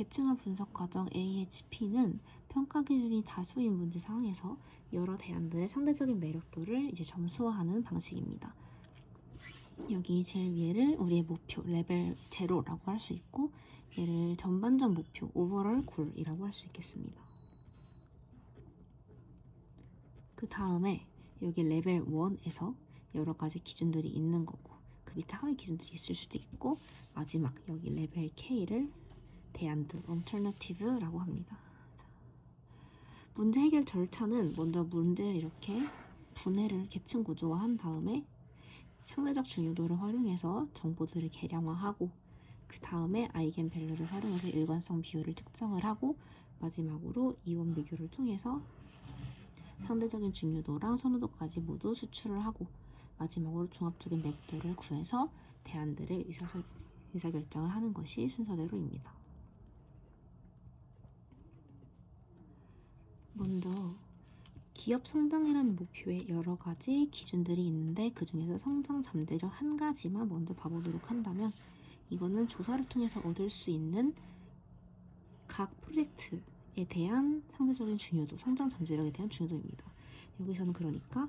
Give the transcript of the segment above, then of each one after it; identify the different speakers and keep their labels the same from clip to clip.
Speaker 1: 계층화 분석 과정 AHP는 평가 기준이 다수인 문제 상황에서 여러 대안들의 상대적인 매력도를 이제 점수화하는 방식입니다. 여기 제일 위에를 우리의 목표, 레벨 제로라고 할 수 있고, 얘를 전반전 목표, 오버럴 골이라고 할 수 있겠습니다. 그 다음에 여기 레벨 1에서 여러 가지 기준들이 있는 거고, 그 밑에 하위 기준들이 있을 수도 있고, 마지막 여기 레벨 K를 대안들, alternative라고 합니다. 자, 문제 해결 절차는 먼저 문제를 이렇게 분해를 계층 구조화한 다음에 상대적 중요도를 활용해서 정보들을 계량화하고, 그 다음에 아이겐 밸류를 활용해서 일관성 비율을 측정을 하고, 마지막으로 이원 비교를 통해서 상대적인 중요도랑 선호도까지 모두 추출을 하고, 마지막으로 종합적인 맵들을 구해서 대안들의 의사결정을 하는 것이 순서대로입니다. 먼저 기업 성장이라는 목표에 여러 가지 기준들이 있는데, 그 중에서 성장 잠재력 한 가지만 먼저 봐보도록 한다면, 이거는 조사를 통해서 얻을 수 있는 각 프로젝트에 대한 상대적인 중요도, 성장 잠재력에 대한 중요도입니다. 여기서는 그러니까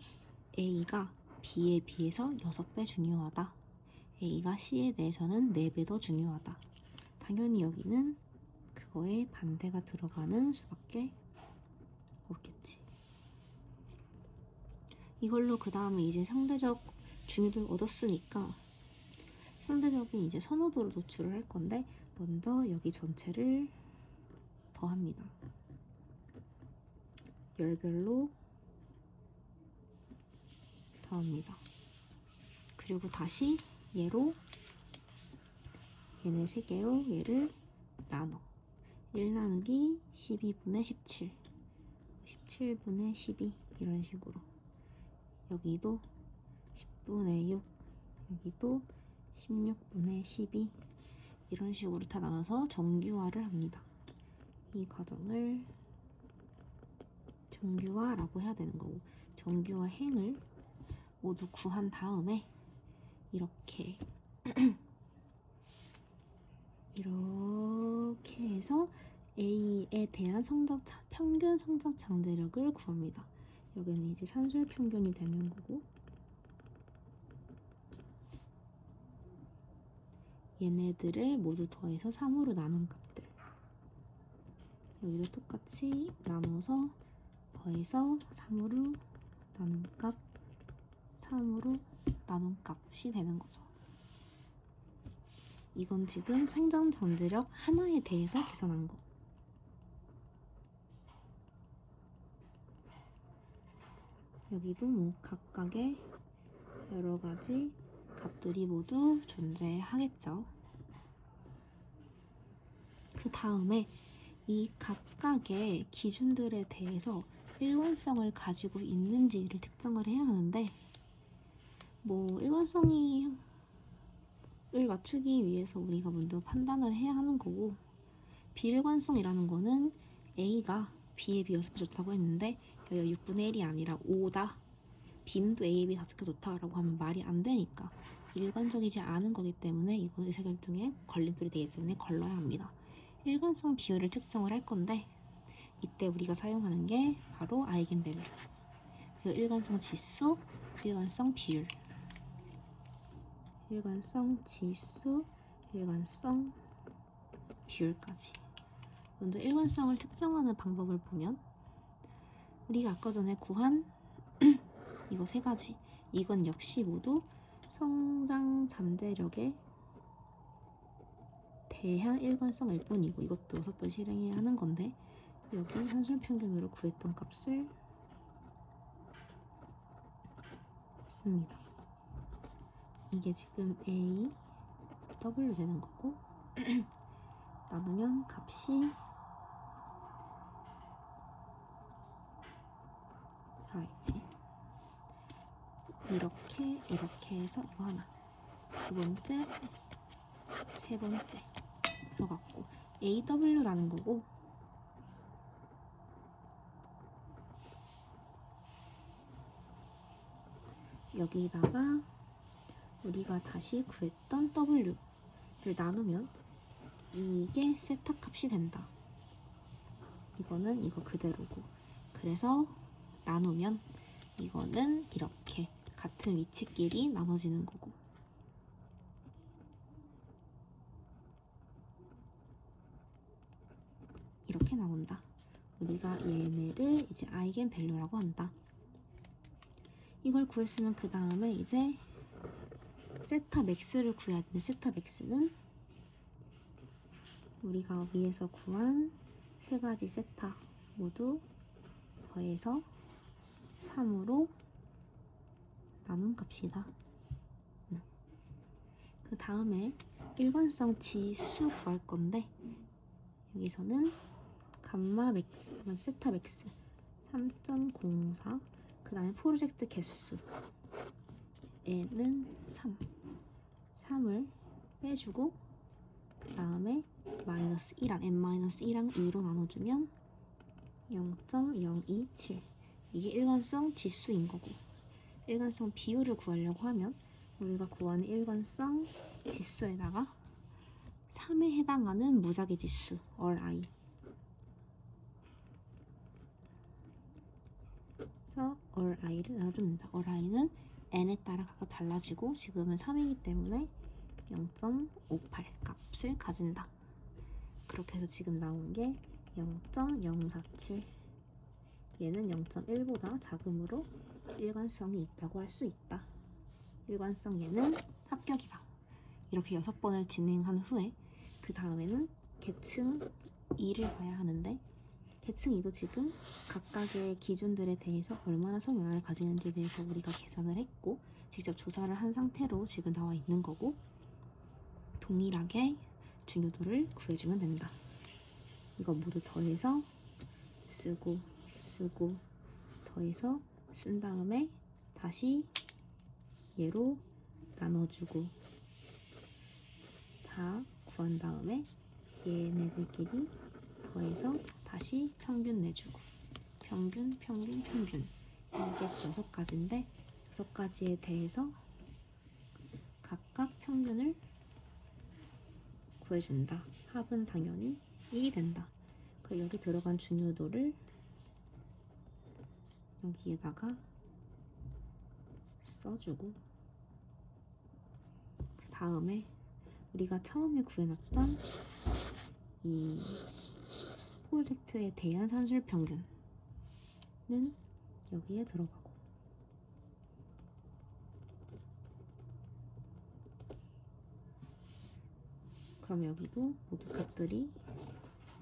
Speaker 1: A가 B에 비해서 6배 중요하다, A가 C에 대해서는 4배 더 중요하다. 당연히 여기는 그거에 반대가 들어가는 수밖에 없겠지. 이걸로 그 다음에 이제 상대적 중요도를 얻었으니까 상대적인 이제 선호도를 도출을 할 건데, 먼저 여기 전체를 더합니다. 열별로 더합니다. 그리고 다시 얘로, 얘네 3개로 얘를 나눠. 1 나누기 12분의 17, 17분의 12 이런 식으로. 여기도 10분의 6, 여기도 16분의 12 이런 식으로 다 나눠서 정규화를 합니다. 이 과정을 정규화라고 해야 되는 거고, 정규화 행을 모두 구한 다음에 이렇게 이렇게 해서 A에 대한 평균 성장 잠재력을 구합니다. 여기는 이제 산술 평균이 되는 거고, 얘네들을 모두 더해서 3으로 나눈 값들, 여기도 똑같이 나눠서 더해서 3으로 나눈 값, 3으로 나눈 값이 되는 거죠. 이건 지금 성장 잠재력 하나에 대해서 계산한 거. 여기도 뭐 각각의 여러 가지 값들이 모두 존재하겠죠. 그 다음에 이 각각의 기준들에 대해서 일관성을 가지고 있는지를 측정을 해야 하는데, 뭐 일관성을 맞추기 위해서 우리가 먼저 판단을 해야 하는 거고, 비일관성이라는 거는 A가 B에 비해서 좋다고 했는데 여기가 6분의 1이 아니라 5다, B는 또 A에 비해 5개 좋다라고 하면 말이 안 되니까 일관적이지 않은 거기 때문에 이건 의사결정에 걸림돌이 되기 때문에 걸러야 합니다. 일관성 비율을 측정을 할 건데, 이때 우리가 사용하는 게 바로 아이겐밸류, 그리고 일관성 지수, 일관성 비율, 일관성 지수, 일관성 비율까지. 먼저 일관성을 측정하는 방법을 보면, 우리가 아까 전에 구한 이거 3가지, 이건 역시 모두 성장 잠재력에 대한 일관성일 뿐이고, 이것도 6번 실행해야 하는 건데, 여기 산술 평균으로 구했던 값을 씁니다. 이게 지금 A, W 되는 거고, 나누면 값이 살아있지. 이렇게 해서 이거 하나, 2번째, 3번째 들어갔고, AW라는 거고, 여기다가 우리가 다시 구했던 W를 나누면 이게 세타 값이 된다. 이거는 이거 그대로고. 그래서 나누면 이거는 이렇게 같은 위치끼리 나눠지는 거고. 이렇게 나온다. 우리가 얘네를 이제 아이겐 밸류라고 한다. 이걸 구했으면 그 다음에 이제 세타 맥스를 구해야 되는데, 세타 맥스는 우리가 위에서 구한 세 가지 세타 모두 더해서 3으로 나눈 값이다. 그 다음에 일관성 지수 구할 건데, 여기서는 감마 맥스, 세타 맥스 3.04, 그 다음에 프로젝트 개수 얘는 3을 빼주고, 그 다음에 마이너스 1랑 n-1랑 2로 나눠주면 0.027. 이게 일관성 지수인 거고, 일관성 비율을 구하려고 하면 우리가 구하는 일관성 지수에다가 3에 해당하는 무작위 지수 RI, 그래서 RI를 나눠줍니다. RI는 n에 따라 각각 달라지고 지금은 3이기 때문에 0.58 값을 가진다. 그렇게 해서 지금 나온 게 0.047. 얘는 0.1보다 작으므로 일관성이 있다고 할 수 있다. 일관성 얘는 합격이다. 이렇게 6번을 진행한 후에 그 다음에는 계층 2를 봐야 하는데, 계층 2도 지금 각각의 기준들에 대해서 얼마나 성향을 가지는지에 대해서 우리가 계산을 했고 직접 조사를 한 상태로 지금 나와 있는 거고, 동일하게 중요도를 구해주면 된다. 이거 모두 더해서 쓰고 더해서 쓴 다음에 다시 얘로 나눠주고 다 구한 다음에 얘네들끼리 더해서 다시 평균 내주고 평균 이게 6가지인데 6가지에 대해서 각각 평균을 구해준다. 합은 당연히 1이 된다. 그 여기 들어간 중요도를 여기에다가 써주고, 그 다음에 우리가 처음에 구해놨던 이 프로젝트에 대한 산술 평균은 여기에 들어가고, 그럼 여기도 모두 값들이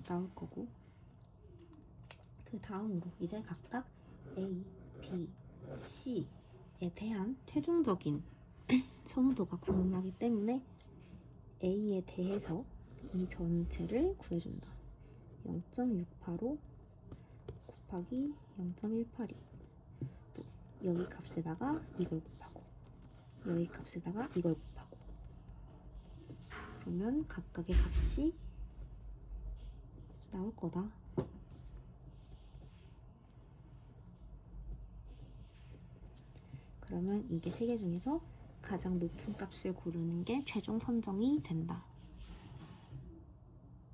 Speaker 1: 나올 거고, 그 다음으로 이제 각각 A, B, C에 대한 최종적인 선호도가 궁금하기 때문에 A에 대해서 이 전체를 구해준다. 0.685 곱하기 0.182. 또 여기 값에다가 이걸 곱하고 여기 값에다가 이걸 곱하고, 그러면 각각의 값이 나올 거다. 그러면 이게 세 개 중에서 가장 높은 값을 고르는 게 최종 선정이 된다.